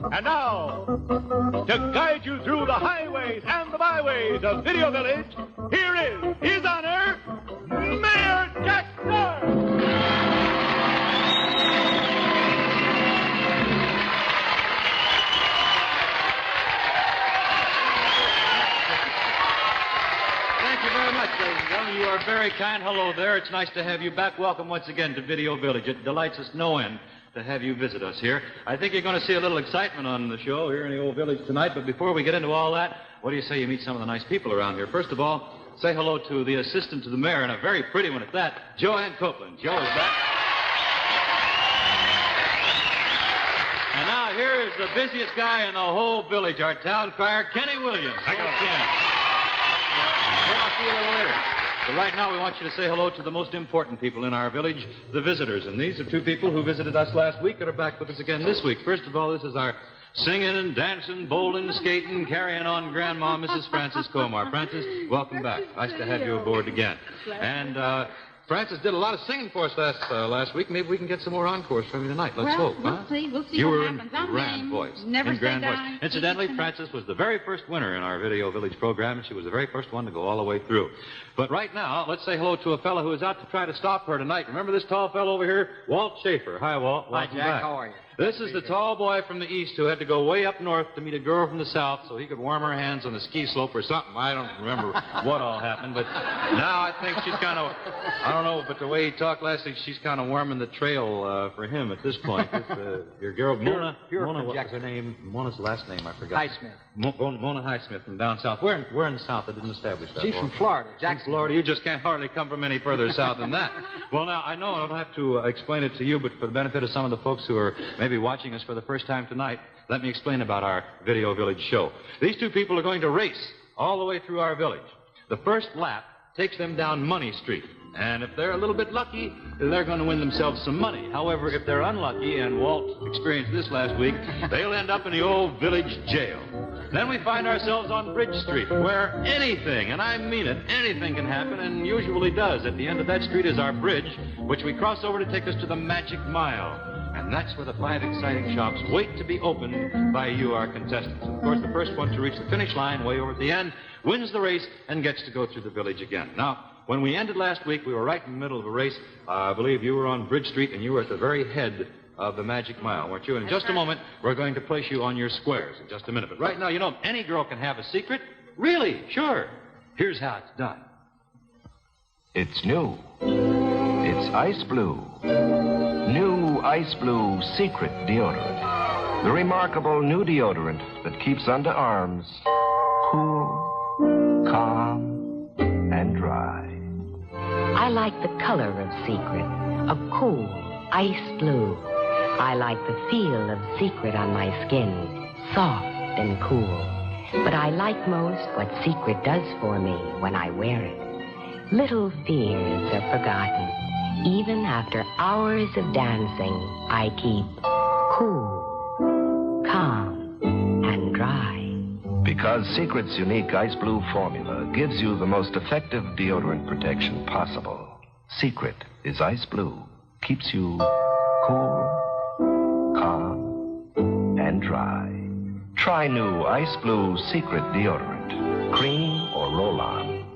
And now, to guide you through the highways and the byways of Video Village, here is His Honor, Mayor Jack Narz. Thank you very much, ladies and gentlemen. You are very kind. Hello there. It's nice to have you back. Welcome once again to Video Village. It delights us no end to have you visit us here. I think you're going to see a little excitement on the show here in the old village tonight, but before we get into all that, what do you say you meet some of the nice people around here? First of all, say hello to the assistant to the mayor, and a very pretty one at that, Joanne Copeland. Joe is back. And now here is the busiest guy in the whole village, our town crier, Kenny Williams. Thank you. Well, I'll see you a little later. But right now, we want you to say hello to the most important people in our village, the visitors. And these are two people who visited us last week and are back with us again this week. First of all, this is our singing and dancing, bowling, skating, carrying on grandma, Mrs. Frances Comar. Frances, welcome back. Nice to have you aboard again. And Frances did a lot of singing for us last week. Maybe we can get some more encores from you tonight. Let's hope. We'll see. We'll see you what were happens. in grand voice. Never in grand say voice. die. Incidentally, Frances was the very first winner in our Video Village program, and she was the very first one to go all the way through. But right now, let's say hello to a fellow who is out to try to stop her tonight. Remember this tall fellow over here? Walt Schaefer. Hi, Walt. Welcome Hi, Jack. back. How are you? This is the tall boy from the east who had to go way up north to meet a girl from the south so he could warm her hands on the ski slope or something. I don't remember what all happened, but now I think she's kind of, I don't know, but the way he talked last week, she's kind of warming the trail for him at this point. Your girl, Mona, what was her name? Mona's last name, I forgot. Highsmith. Mona Highsmith from down south. Where in the south? I didn't establish that. She's from Florida. Jackson, Florida. You just can't hardly come from any further south than that. Well, now, I know I don't have to explain it to you, but for the benefit of some of the folks who are maybe watching us for the first time tonight, let me explain about our Video Village show. These two people are going to race all the way through our village. The first lap takes them down Money Street. And if they're a little bit lucky, they're going to win themselves some money. However, if they're unlucky, and Walt experienced this last week, they'll end up in the old village jail. Then we find ourselves on Bridge Street, where anything, and I mean it, anything can happen, and usually does. At the end of that street is our bridge, which we cross over to take us to the Magic Mile. And that's where the 5 exciting shops wait to be opened by you, our contestants. And of course, the first one to reach the finish line way over at the end wins the race and gets to go through the village again. Now, when we ended last week, we were right in the middle of the race. I believe you were on Bridge Street, and you were at the very head of the Magic Mile, weren't you? And in just a moment, we're going to place you on your squares in just a minute. But right now, you know, any girl can have a secret. Really? Sure. Here's how it's done. It's new. It's Ice Blue. New Ice Blue Secret Deodorant. The remarkable new deodorant that keeps underarms cool, calm, and dry. I like the color of Secret, a cool, ice blue. I like the feel of Secret on my skin, soft and cool. But I like most what Secret does for me when I wear it. Little fears are forgotten. Even after hours of dancing, I keep cool, calm, and dry. Because Secret's unique Ice Blue formula gives you the most effective deodorant protection possible. Secret is Ice Blue. Keeps you cool, calm, and dry. Try new Ice Blue Secret Deodorant. Cream or roll-on.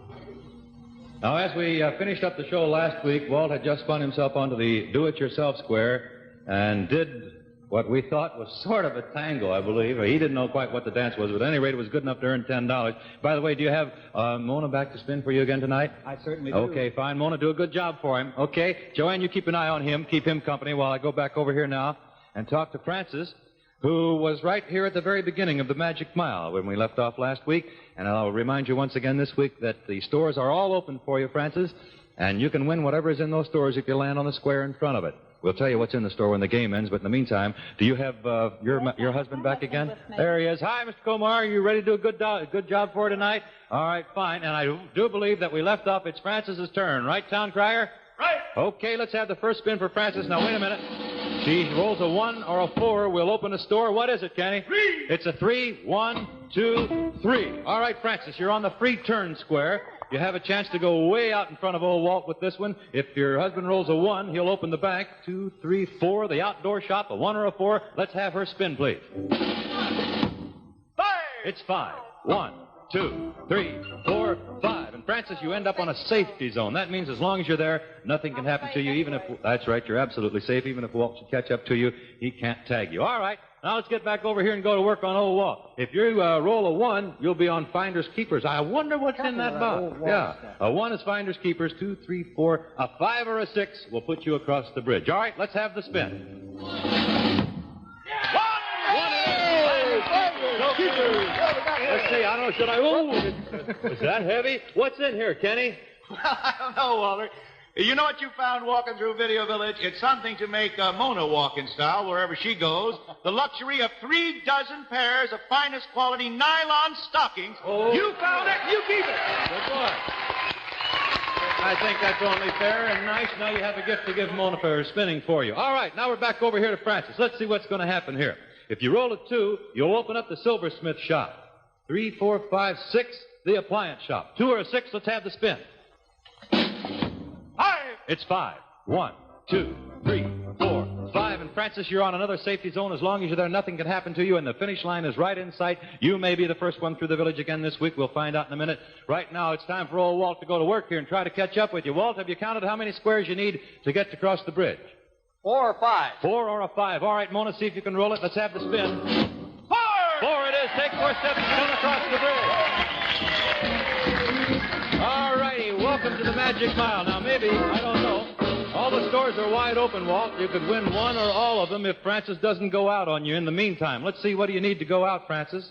Now, as we finished up the show last week, Walt had just spun himself onto the do-it-yourself square and did what we thought was sort of a tango, I believe. He didn't know quite what the dance was, but at any rate, it was good enough to earn $10. By the way, do you have Mona back to spin for you again tonight? I certainly do. Okay, fine. Mona, do a good job for him. Okay? Joanne, you keep an eye on him. Keep him company while I go back over here now and talk to Frances, who was right here at the very beginning of the Magic Mile when we left off last week. And I'll remind you once again this week that the stores are all open for you, Frances, and you can win whatever is in those stores if you land on the square in front of it. We'll tell you what's in the store when the game ends, but in the meantime, do you have your husband back again? There he is. Hi, Mr. Comar. Are you ready to do a good job for tonight? All right, fine. And I do believe that we left off. It's Frances's turn. Right, Town Crier? Right. Okay, let's have the first spin for Frances. Now, wait a minute. She rolls a 1 or a 4. We'll open the store. What is it, Kenny? 3. It's a 3. 1, 2, 3. All right, Frances, you're on the free turn square. You have a chance to go way out in front of old Walt with this one. If your husband rolls a 1, he'll open the bank. 2, 3, 4, the outdoor shop, a 1 or a 4. Let's have her spin, please. 5. It's 5. 1, 2, 3, 4, 5. And Francis, you end up on a safety zone. That means as long as you're there, nothing can happen to you, even if... That's right, you're absolutely safe. Even if Walt should catch up to you, he can't tag you. All right, now let's get back over here and go to work on old Walt. If you roll a 1, you'll be on Finders Keepers. I wonder what's in that box. Yeah, a 1 is Finders Keepers. 2, 3, 4, a 5 or a 6 will put you across the bridge. All right, let's have the spin. 1 Let's see, I don't know, should I... Oh, is that heavy? What's in here, Kenny? Well, I don't know, Walter. You know what you found walking through Video Village? It's something to make Mona walk in style wherever she goes. The luxury of 3 dozen pairs of finest quality nylon stockings. Oh. You found it, you keep it. Good boy. I think that's only fair and nice. Now you have a gift to give Mona for her spinning for you. All right, now we're back over here to Francis. Let's see what's going to happen here. If you roll a 2, you'll open up the silversmith shop. 3, 4, 5, 6, the appliance shop. 2 or a 6, let's have the spin. 5. It's 5. 1, 2, 3, 4, 5. And Francis, you're on another safety zone. As long as you're there, nothing can happen to you, and the finish line is right in sight. You may be the first one through the village again this week. We'll find out in a minute. Right now, it's time for old Walt to go to work here and try to catch up with you. Walt, have you counted how many squares you need to get across the bridge? 4 or 5. 4 or a 5. All right, Mona, see if you can roll it. Let's have the spin. 4. 4 it is. Take 4 steps and come across the bridge. All righty, welcome to the Magic Mile. Now, maybe, I don't know, all the stores are wide open, Walt. You could win 1 or all of them if Francis doesn't go out on you in the meantime. Let's see, what do you need to go out, Francis?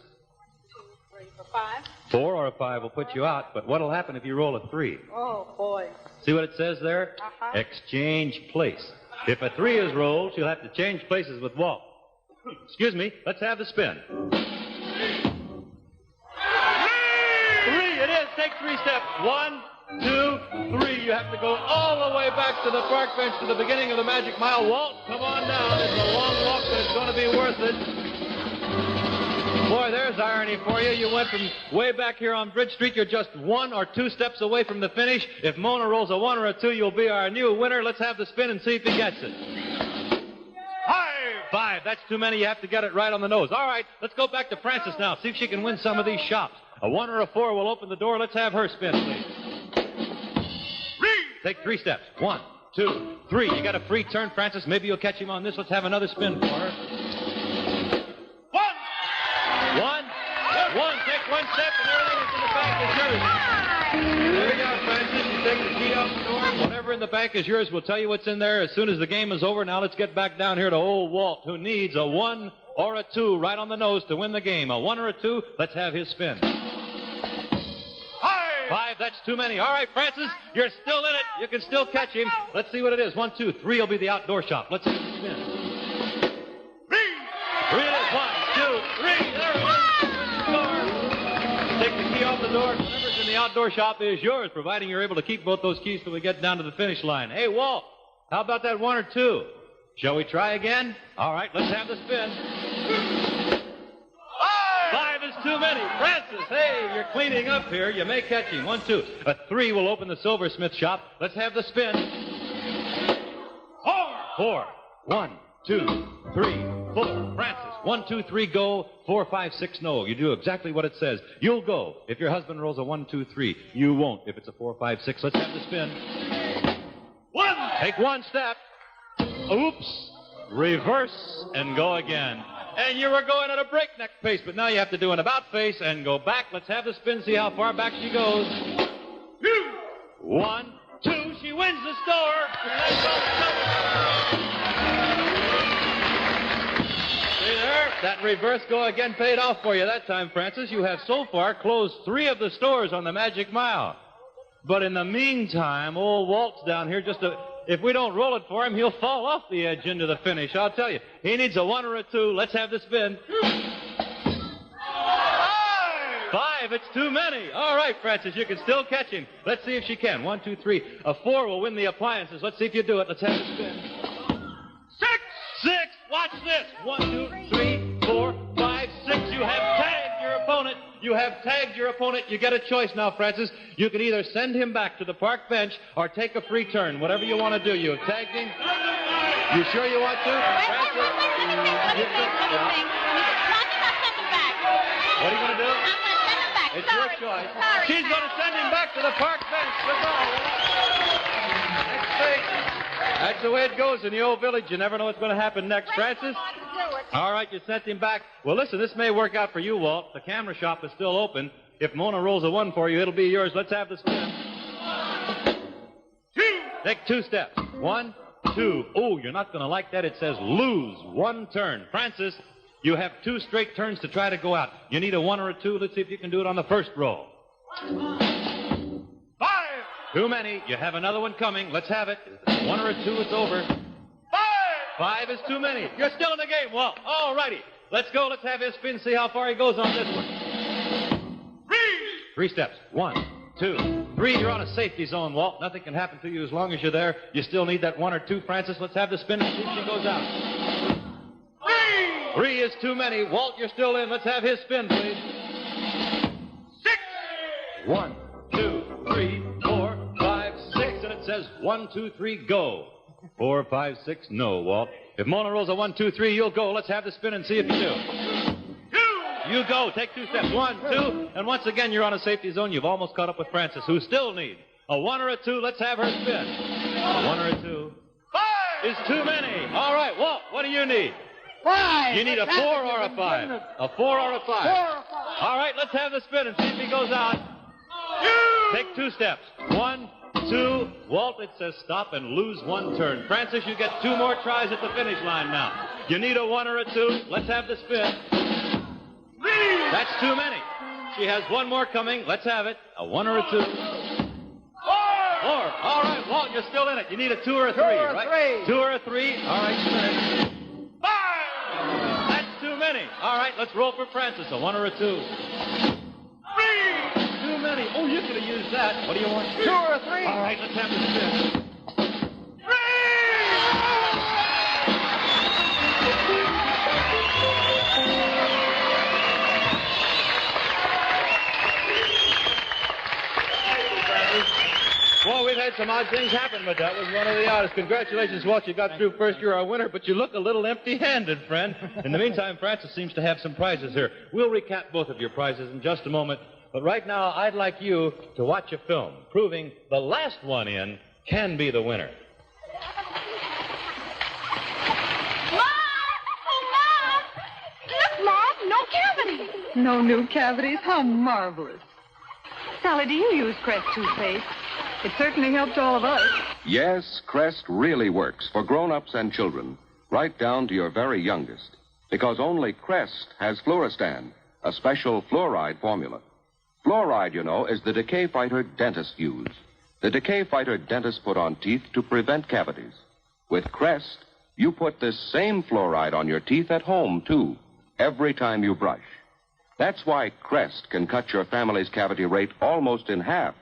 2, 3, 4, 5. 4 or a 5 will put you out, but what'll happen if you roll a 3? Oh, boy. See what it says there? Uh-huh. Exchange place. If a 3 is rolled, she'll have to change places with Walt. Excuse me, let's have the spin. 3 it is. Take 3 steps. 1, 2, 3. You have to go all the way back to the park bench to the beginning of the Magic Mile. Walt, come on down. It's a long walk, but it's going to be worth it. Boy, there's irony for you. You went from way back here on Bridge Street. You're just 1 or 2 steps away from the finish. If Mona rolls a 1 or a 2, you'll be our new winner. Let's have the spin and see if he gets it. 5. That's too many. You have to get it right on the nose. All right, let's go back to Francis now. See if she can win some of these shops. A 1 or a 4 will open the door. Let's have her spin, please. 3. Take 3 steps. 1, 2, 3. You got a free turn, Francis. Maybe you'll catch him on this. Let's have another spin for her. 1. Take 1 step, and everything that's in the bank is yours. There you go, Francis. You take the key out the door. Whatever in the bank is yours. We'll tell you what's in there as soon as the game is over. Now let's get back down here to old Walt, who needs a 1 or a 2 right on the nose to win the game. A 1 or a 2. Let's have his spin. 5. That's too many. All right, Francis, you're still in it. You can still catch him. Let's see what it is. 1, 2, 3 will be the outdoor shop. Let's have his spin. 3 it is. 1, 2, 3. There it is. Take the key off the door. Whatever's in the outdoor shop is yours, providing you're able to keep both those keys till we get down to the finish line. Hey, Walt, how about that 1 or 2? Shall we try again? All right, let's have the spin. 5 is too many. Francis, hey, you're cleaning up here. You may catch him. 1, 2. A 3 will open the silversmith shop. Let's have the spin. 4. 1, 2, 3, 4. Francis, 1, 2, 3, go. 4, 5, 6, no. You do exactly what it says. You'll go. If your husband rolls a 1, 2, 3, you won't. If it's a 4, 5, 6, let's have the spin. 1. Take 1 step. Oops. Reverse and go again. And you were going at a breakneck pace, but now you have to do an about face and go back. Let's have the spin, see how far back she goes. 1, 2, she wins the store. See there? That reverse go again paid off for you that time, Francis. You have so far closed 3 of the stores on the Magic Mile. But in the meantime, old Walt's down here if we don't roll it for him, he'll fall off the edge into the finish. I'll tell you. He needs a 1 or a 2. Let's have the spin. 5. It's too many. All right, Francis, you can still catch him. Let's see if she can. 1, 2, 3. A 4 will win the appliances. Let's see if you do it. Let's have the spin. 6. Watch this. 1, 2, 3, 4, 5, 6. You have tagged your opponent. You have tagged your opponent. You get a choice now, Francis. You can either send him back to the park bench or take a free turn. Whatever you want to do. You have tagged him. You sure you want to? Francis? Let me think. What are you going to do? I'm going to send him back. It's your choice. Sorry. She's going to send him back to the park bench. Goodbye. Next thing. That's the way it goes in the old village. You never know what's going to happen next, Francis. All right, you sent him back. Well, listen, this may work out for you, Walt. The camera shop is still open. If Mona rolls a 1 for you, it'll be yours. Let's have the spin. 2. Take 2 steps. 1, 2. Oh, you're not going to like that. It says lose 1 turn. Francis, you have 2 straight turns to try to go out. You need a 1 or a 2. Let's see if you can do it on the first roll. 5. Too many. You have another one coming. Let's have it. 1 or a 2, it's over. 5 is too many. You're still in the game, Walt. All righty. Let's go. Let's have his spin, see how far he goes on this one. 3 steps. 1, 2, 3. You're on a safety zone, Walt. Nothing can happen to you as long as you're there. You still need that 1 or 2, Francis. Let's have the spin and see if she goes out. 3 is too many. Walt, you're still in. Let's have his spin, please. 6. 1, 2, 3, 4, 5, 6. And it says 1, 2, 3, go. 4, 5, 6, no, Walt. If Mona rolls a 1, 2, 3, you'll go. Let's have the spin and see if you do. 2. You go. Take 2 steps. 1, 2. And once again, you're on a safety zone. You've almost caught up with Francis, who still needs a 1 or a 2. Let's have her spin. A 1 or a 2. 5 is too many. All right, Walt, what do you need? 5. You need a 4 or a 5. A 4 or a 5. 4 or 5. All right, let's have the spin and see if he goes out. Take 2 steps. 1, 2. Walt, it says stop and lose 1 turn. Francis, you get 2 more tries at the finish line now. You need a 1 or a 2. Let's have the spin. 3. That's too many. She has 1 more coming. Let's have it. A 1 or a 2. 4. All right, Walt, you're still in it. You need a 2 or a 3, right? 2 or a 3. All right, 5. That's too many. All right, let's roll for Francis. A 1 or a 2. 3. Too many. Oh, you could have used that. What do you want? 2 or a 3. All right, let's have the spin. 3! Well, we've had some odd things happen, but that was one of the oddest. Congratulations, Walt. You got through first. You're our winner, but you look a little empty-handed, friend. In the meantime, Francis seems to have some prizes here. We'll recap both of your prizes in just a moment. But right now, I'd like you to watch a film proving the last one in can be the winner. Mom! Oh, Mom! Look, Mom, no cavities. No new cavities? How marvelous. Sally, do you use Crest toothpaste? It certainly helps all of us. Yes, Crest really works for grown-ups and children, right down to your very youngest. Because only Crest has Fluoristan, a special fluoride formula. Fluoride, you know, is the decay fighter dentists use. The decay fighter dentists put on teeth to prevent cavities. With Crest, you put this same fluoride on your teeth at home, too, every time you brush. That's why Crest can cut your family's cavity rate almost in half.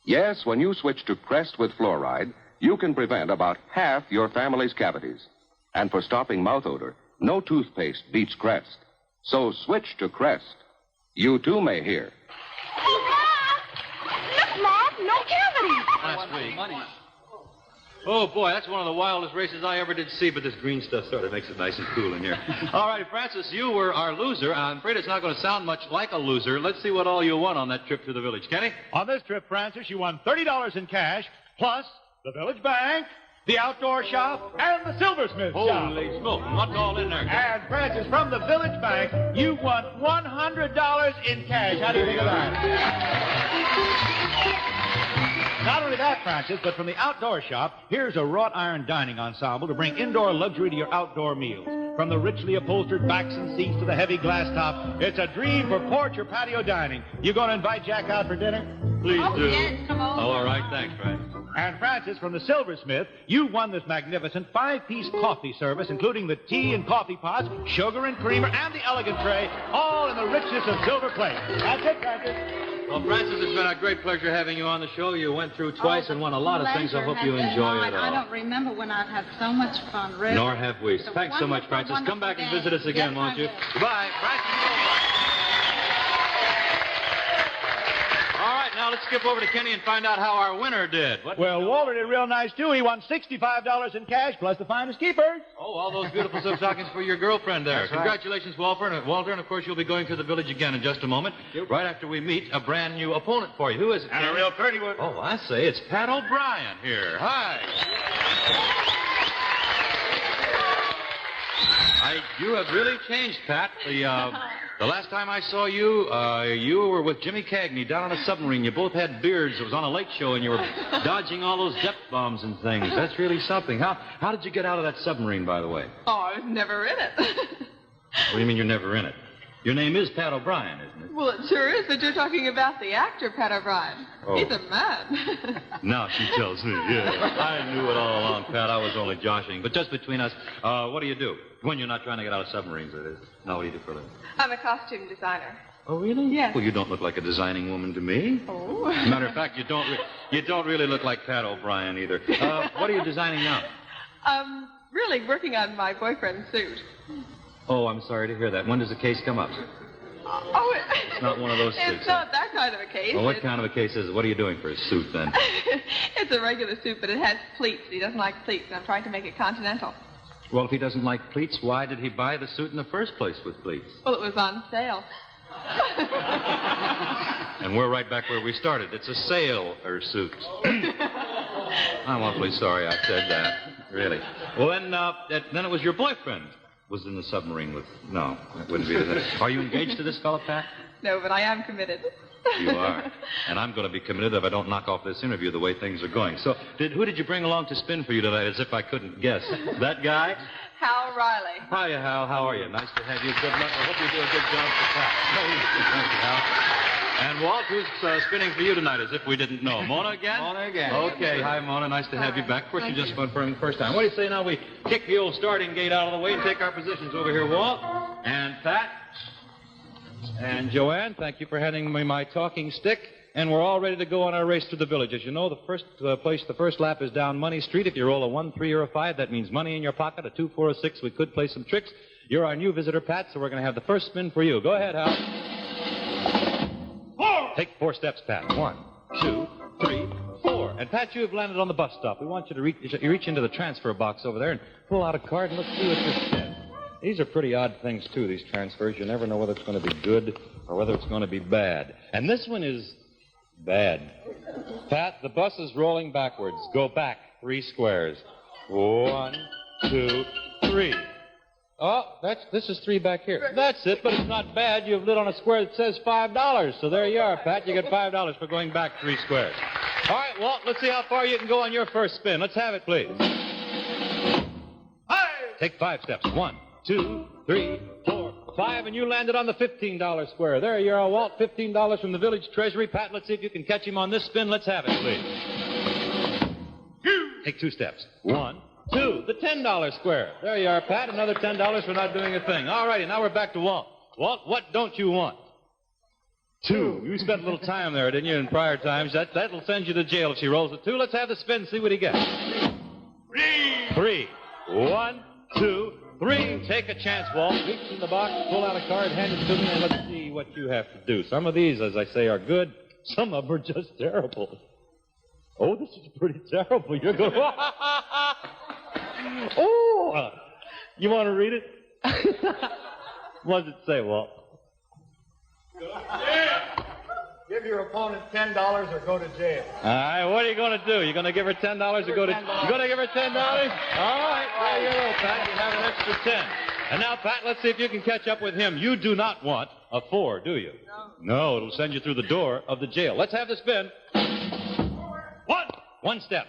Yes, when you switch to Crest with fluoride, you can prevent about half your family's cavities. And for stopping mouth odor, no toothpaste beats Crest. So switch to Crest. You, too, may hear. Oh, Mom! Look, Mom, no cavities. Last week. Oh, boy, that's one of the wildest races I ever did see, but this green stuff sort of makes it nice and cool in here. All right, Francis, you were our loser. I'm afraid it's not going to sound much like a loser. Let's see what all you won on that trip to the village. Kenny? On this trip, Francis, you won $30 in cash, plus the village bank, the outdoor shop, and the silversmith shop. Holy smoke. What's all in there? And, Francis, from the village bank, you won $100 in cash. How do you think of that? Not only that, Francis, but from the outdoor shop, here's a wrought iron dining ensemble to bring indoor luxury to your outdoor meals. From the richly upholstered backs and seats to the heavy glass top, it's a dream for porch or patio dining. You going to invite Jack out for dinner? Please do. Yes, come on. Oh, all right, thanks, Francis. And, Francis, from the silversmith, you won this magnificent 5-piece coffee service, including the tea and coffee pots, sugar and creamer, and the elegant tray, all in the richness of silver plate. That's it, Francis. Well, Francis, it's been a great pleasure having you on the show. You went through twice and won a lot of things. I hope you enjoy it all. I don't remember when I've had so much fun, really. Nor have we. Thanks so much, Francis. Come back and visit us again, won't you? Goodbye. Francis. now let's skip over to Kenny and find out how our winner did. Well, Walter did real nice, too. He won $65 in cash plus the finest keepers. Oh, all those beautiful silk stockings for your girlfriend there. That's right. Congratulations, Walter. And of course, you'll be going to the village again in just a moment, right after we meet a brand new opponent for you. Who is it? And a real pretty one. Oh, I say, it's Pat O'Brien here. Hi. You have really changed, Pat. The last time I saw you, you were with Jimmy Cagney down on a submarine. You both had beards. It was on a late show, and you were dodging all those depth bombs and things. That's really something. How did you get out of that submarine, by the way? Oh, I was never in it. What do you mean you're never in it? Your name is Pat O'Brien, isn't it? Well, it sure is, but you're talking about the actor, Pat O'Brien. Oh. He's a man. Now she tells me, yeah. I knew it all along, Pat. I was only joshing. But just between us, what do you do? When you're not trying to get out of submarines, that is. Now, what do you do for a living? I'm a costume designer. Oh, really? Yes. Well, you don't look like a designing woman to me. Oh. Matter of fact, you don't really look like Pat O'Brien either. What are you designing now? Really working on my boyfriend's suit. Oh, I'm sorry to hear that. When does the case come up? Oh, it's not one of those suits. It's not that kind of a case. Well, what kind of a case is it? What are you doing for a suit, then? It's a regular suit, but it has pleats. He doesn't like pleats, and I'm trying to make it continental. Well, if he doesn't like pleats, why did he buy the suit in the first place with pleats? Well, it was on sale. And we're right back where we started. It's a sailor suit. I'm awfully sorry I said that. Really. Well, then it was your boyfriend was in the submarine with... No, that wouldn't be the... Are you engaged to this fellow, Pat? No, but I am committed. You are. And I'm going to be committed if I don't knock off this interview the way things are going. So, who did you bring along to spin for you tonight, as if I couldn't guess? That guy? Hal Riley. Hiya, Hal. How are you? Nice to have you. Good luck. I hope you do a good job for Pat. Thank you, Hal. And Walt, who's spinning for you tonight, as if we didn't know. Mona again? Mona again. Okay. Hi, Mona. Nice to have you back. Of course, you just spun for him the first time. What do you say now we kick the old starting gate out of the way and take our positions over here, Walt? And Pat? And Joanne, thank you for handing me my talking stick. And we're all ready to go on our race through the village. As you know, the first lap is down Money Street. If you roll a 1, 3, or a 5, that means money in your pocket. A 2, 4, or 6, we could play some tricks. You're our new visitor, Pat, so we're going to have the first spin for you. Go ahead, Hal. 4. Take 4 steps, Pat. 1, 2, 3, 4. And, Pat, you have landed on the bus stop. We want you to reach into the transfer box over there and pull out a card and let's see what this says. These are pretty odd things, too, these transfers. You never know whether it's going to be good or whether it's going to be bad. And this one is bad. Pat, the bus is rolling backwards. Go back 3 squares. 1, 2, 3. Oh, this is 3 back here. That's it, but it's not bad. You've lit on a square that says $5. So there you are, Pat. You get $5 for going back 3 squares. All right, Walt, let's see how far you can go on your first spin. Let's have it, please. Take 5 steps. 1, 2, 3, 4, 5, and you landed on the $15 square. There you are, Walt. $15 from the village treasury. Pat, let's see if you can catch him on this spin. Let's have it, please. Take 2 steps. 1, 2, the $10 square. There you are, Pat. Another $10 for not doing a thing. All righty, now we're back to Walt. Walt, what don't you want? 2. You spent a little time there, didn't you, in prior times? That'll send you to jail if she rolls a 2. Let's have the spin, see what he gets. 3. 1, 2, 3. Take a chance, Walt. Reach in the box, pull out a card, hand it to me, and let's see what you have to do. Some of these, as I say, are good. Some of them are just terrible. Oh, this is pretty terrible. You're going, oh! You want to read it? What does it say, Walt? Yeah! Give your opponent $10 or go to jail. All right, what are you going to do? You're going to give her $10 or go to... You're going to give her $10? All right, there you go, Pat. You have an extra 10. And now, Pat, let's see if you can catch up with him. You do not want a 4, do you? No, it'll send you through the door of the jail. Let's have the spin. 1 step.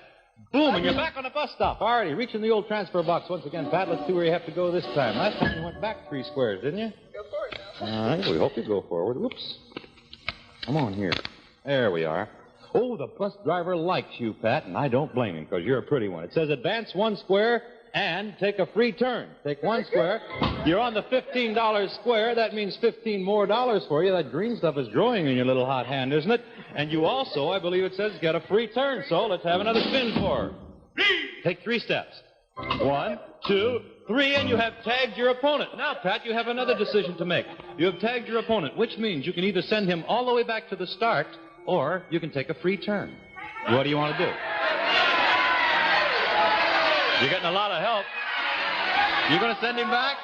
Boom, and you're back on the bus stop. All righty, reach in the old transfer box once again, Pat. Let's see where you have to go this time. Last time you went back 3 squares, didn't you? Go forward, now. All right, we hope you go forward. Whoops. Come on here. There we are. Oh, the bus driver likes you, Pat, and I don't blame him because you're a pretty one. It says advance 1 square and take a free turn. Take 1 square. You're on the $15 square. That means $15 more for you. That green stuff is growing in your little hot hand, isn't it? And you also, I believe it says, get a free turn. So let's have another spin for her. Take 3 steps. 1, 2, 3, and you have tagged your opponent. Now, Pat, you have another decision to make. You have tagged your opponent, which means you can either send him all the way back to the start or you can take a free turn. What do you want to do? You're getting a lot of help. You going to send him back?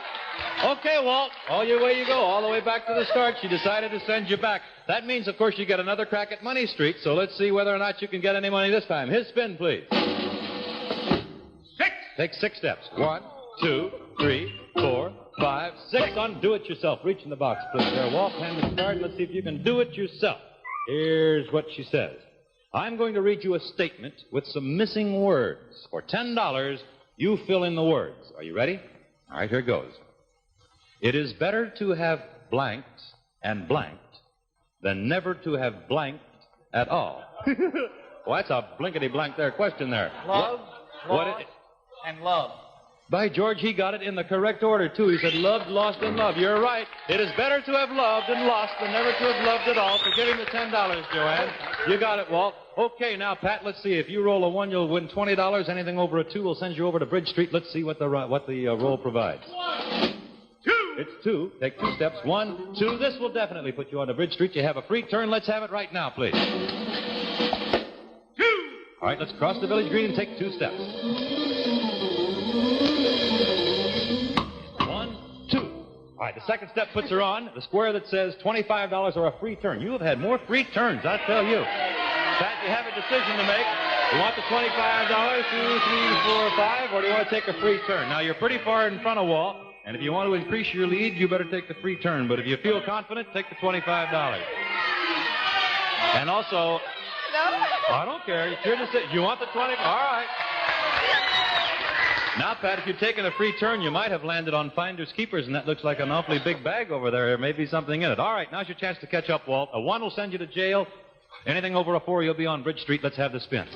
Okay, Walt. All your way you go, all the way back to the start. She decided to send you back. That means, of course, you get another crack at Money Street, so let's see whether or not you can get any money this time. His spin, please. 6. Take 6 steps. 1, 2, 3, 4, 5, 6. Undo it yourself. Reach in the box, please. There, Walt, hand the card. Let's see if you can do it yourself. Here's what she says. I'm going to read you a statement with some missing words. For $10, you fill in the words. Are you ready? All right, here goes. It is better to have blanked and blanked than never to have blanked at all. Well, that's a blinkety-blank there question there. Love, What and love. By George, he got it in the correct order, too. He said loved, lost, and loved. You're right. It is better to have loved and lost than never to have loved at all. So give him the $10, Joanne. You got it, Walt. Okay, now, Pat, let's see. If you roll a 1, you'll win $20. Anything over a 2 will send you over to Bridge Street. Let's see what the roll provides. 1, 2. It's 2. Take 2 steps. 1, 2. This will definitely put you on to Bridge Street. You have a free turn. Let's have it right now, please. 2. All right, let's cross the village green and take 2 steps. 1, 2. All right, the second step puts her on the square that says $25 or a free turn. You have had more free turns, I tell you. Pat, you have a decision to make. You want the $25, 2, 3, 4, 5, or do you want to take a free turn? Now, you're pretty far in front of Walt, and if you want to increase your lead, you better take the free turn. But if you feel confident, take the $25. And also, I don't care. It's your decision. You want the 20? All right. Now, Pat, if you'd taken a free turn, you might have landed on Finders Keepers, and that looks like an awfully big bag over there. There may be something in it. All right, now's your chance to catch up, Walt. A 1 will send you to jail. Anything over a 4, you'll be on Bridge Street. Let's have the spin.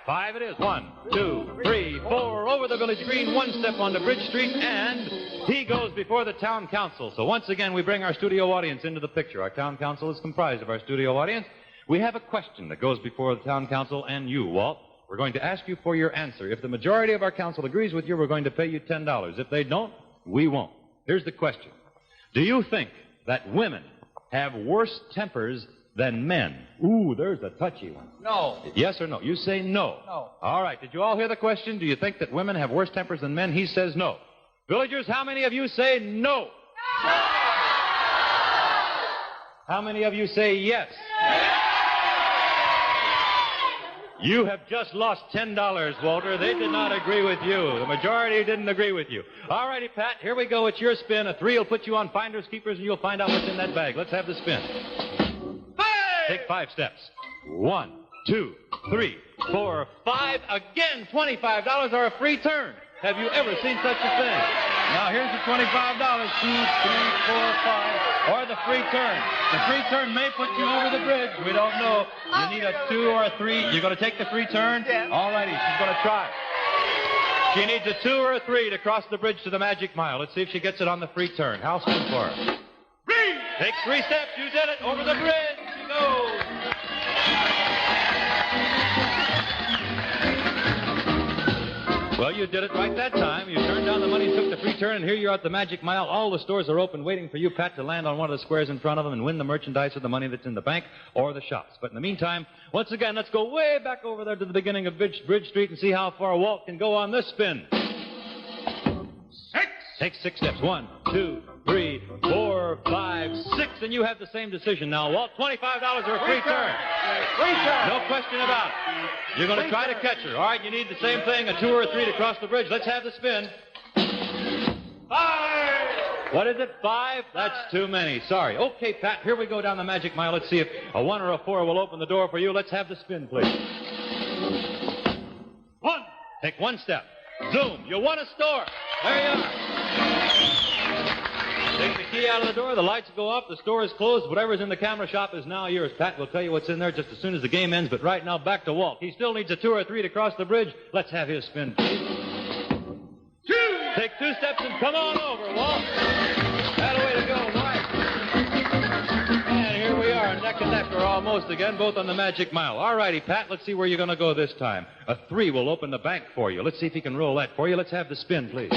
5 it is. 1, 2, 3, 4. Over the village green, 1 step onto Bridge Street, and he goes before the town council. So once again, we bring our studio audience into the picture. Our town council is comprised of our studio audience. We have a question that goes before the town council and you, Walt. We're going to ask you for your answer. If the majority of our council agrees with you, we're going to pay you $10. If they don't, we won't. Here's the question. Do you think that women have worse tempers than men? Ooh, there's a touchy one. No. Yes or no? You say no. No. All right. Did you all hear the question? Do you think that women have worse tempers than men? He says no. Villagers, how many of you say no? How many of you say yes? You have just lost $10, Walter. They did not agree with you. The majority didn't agree with you. All righty, Pat, here we go. It's your spin. A 3 will put you on Finders Keepers, and you'll find out what's in that bag. Let's have the spin. 5. Take 5 steps. 1, 2, 3, 4, 5. Again, $25 or a free turn. Have you ever seen such a thing? Now, here's the $25. 2, 3, 4, 5. Or the free turn. The free turn may put you over the bridge. We don't know. You need a 2 or a 3. You're going to take the free turn? Yes. All righty. She's going to try. She needs a 2 or a 3 to cross the bridge to the Magic Mile. Let's see if she gets it on the free turn. How soon for her? 3. Take 3 steps. You did it. Over the bridge. She goes. Well, you did it right that time. You turned down the money, took the free turn, and here you're at the Magic Mile. All the stores are open, waiting for you, Pat, to land on one of the squares in front of them and win the merchandise or the money that's in the bank or the shops. But in the meantime, once again, let's go way back over there to the beginning of Bridge Street and see how far Walt can go on this spin. 6. Take 6 steps. 1, 2, 3, 4, 5, 6, and you have the same decision now, Walt. $25 or a free turn. Free turn. No question about it. You're going to try to catch her. All right, you need the same thing, a 2 or a 3 to cross the bridge. Let's have the spin. 5. What is it, 5? That's too many. Sorry. Okay, Pat, here we go down the Magic Mile. Let's see if a 1 or a 4 will open the door for you. Let's have the spin, please. 1. Take 1 step. Zoom. You won a store. There you are. Take the key out of the door, the lights go off, the store is closed, whatever's in the camera shop is now yours. Pat will tell you what's in there just as soon as the game ends, but right now back to Walt. He still needs a 2 or 3 to cross the bridge. Let's have his spin, please. 2. Take 2 steps and come on over, Walt. That way to go, Mike. And here we are, neck and neck, or almost again, both on the Magic Mile. All righty, Pat, let's see where you're going to go this time. A 3 will open the bank for you. Let's see if he can roll that for you. Let's have the spin, please.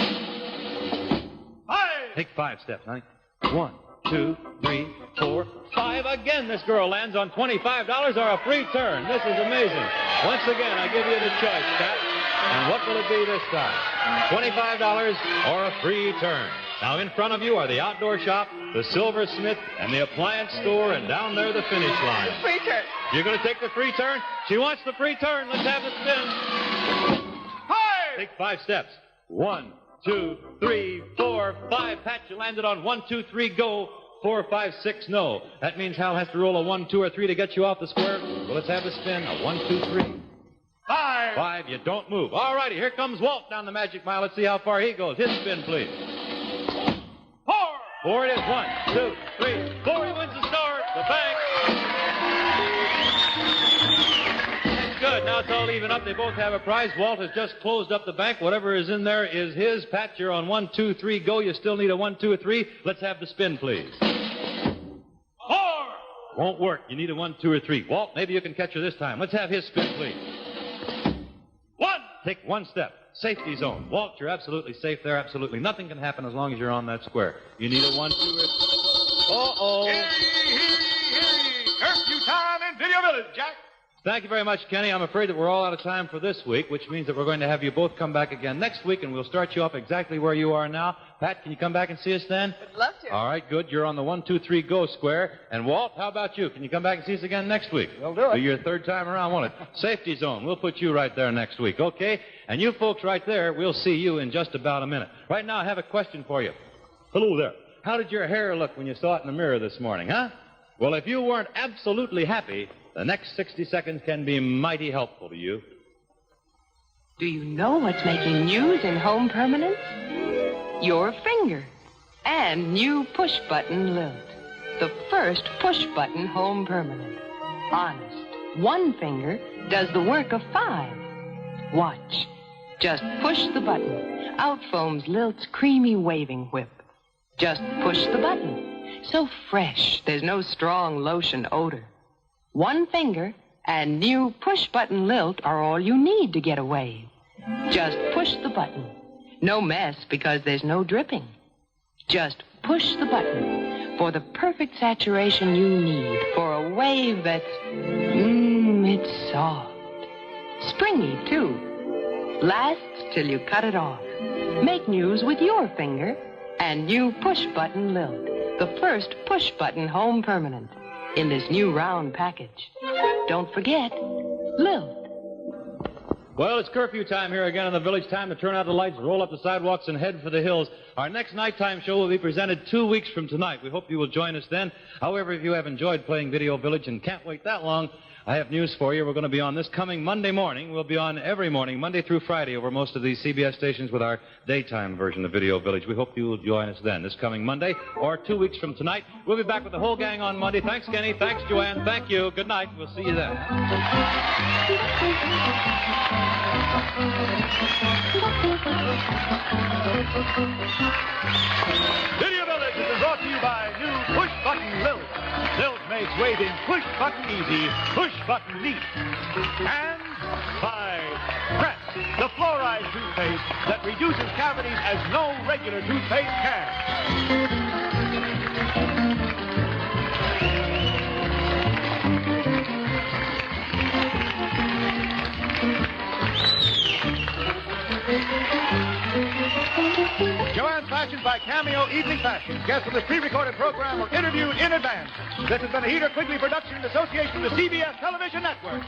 5. Take 5 steps, honey. 1, 2, 3, 4, 5. Again, this girl lands on $25 or a free turn. This is amazing. Once again, I give you the choice, Pat. And what will it be this time? $25 or a free turn. Now, in front of you are the outdoor shop, the silversmith, and the appliance store, and down there the finish line. Free turn. You're going to take the free turn? She wants the free turn. Let's have the spin. Hi! Take 5 steps. 1, 2, 3, 4, 5. Pat, you landed on 1, 2, 3, go. 4, 5, 6, no. That means Hal has to roll a 1, 2, or 3 to get you off the square. Well, let's have the spin. A 1, 2, 3. 5. 5, you don't move. All righty, here comes Walt down the magic mile. Let's see how far he goes. His spin, please. 4. 4 it is. 1, 2, 3, 4. He wins the store. The bank. Good. Now it's all even up. They both have a prize. Walt has just closed up the bank. Whatever is in there is his. Pat, you're on 1, 2, 3, go. You still need a 1, 2, or 3. Let's have the spin, please. 4. Won't work. You need a 1, 2, or 3. Walt, maybe you can catch her this time. Let's have his spin, please. 1. Take 1 step. Safety zone. Walt, you're absolutely safe there. Absolutely nothing can happen as long as you're on that square. You need a 1, 2, or 3. Uh-oh. Hear ye, hear ye, hear ye. Curfew time in Video Village, Jack. Thank you very much, Kenny. I'm afraid that we're all out of time for this week, which means that we're going to have you both come back again next week, and we'll start you off exactly where you are now. Pat, can you come back and see us then? I'd love to. All right, good. You're on the 1, 2, 3, go square. And Walt, how about you? Can you come back and see us again next week? We'll do it. Be your 3rd time around, won't it? Safety zone. We'll put you right there next week, okay? And you folks right there, we'll see you in just about a minute. Right now, I have a question for you. Hello there. How did your hair look when you saw it in the mirror this morning, huh? Well, if you weren't absolutely happy, the next 60 seconds can be mighty helpful to you. Do you know what's making news in home permanence? Your finger and new push-button lilt. The first push-button home permanent. Honest. 1 finger does the work of 5. Watch. Just push the button. Out foams Lilt's creamy waving whip. Just push the button. So fresh, there's no strong lotion odor. 1 finger and new push-button lilt are all you need to get a wave. Just push the button. No mess because there's no dripping. Just push the button for the perfect saturation you need for a wave that's, it's soft. Springy, too. Lasts till you cut it off. Make news with your finger and new push-button lilt. The first push-button home permanent in this new round package. Don't forget, lilt. Well, it's curfew time here again in the village. Time to turn out the lights, roll up the sidewalks, and head for the hills. Our next nighttime show will be presented 2 weeks from tonight. We hope you will join us then. However, if you have enjoyed playing Video Village and can't wait that long, I have news for you. We're going to be on this coming Monday morning. We'll be on every morning, Monday through Friday, over most of these CBS stations with our daytime version of Video Village. We hope you will join us then, this coming Monday, or 2 weeks from tonight. We'll be back with the whole gang on Monday. Thanks, Kenny. Thanks, Joanne. Thank you. Good night. We'll see you then. Video Village is brought to you by new push-button Lilt. Lilt makes waving push-button easy, push-button neat. And by Crest, the fluoride toothpaste that reduces cavities as no regular toothpaste can. Joanne's Fashions by Cameo Evening Fashions. Guests of this pre-recorded program were interviewed in advance. This has been a Heatter-Quigley production in association with the CBS Television Network.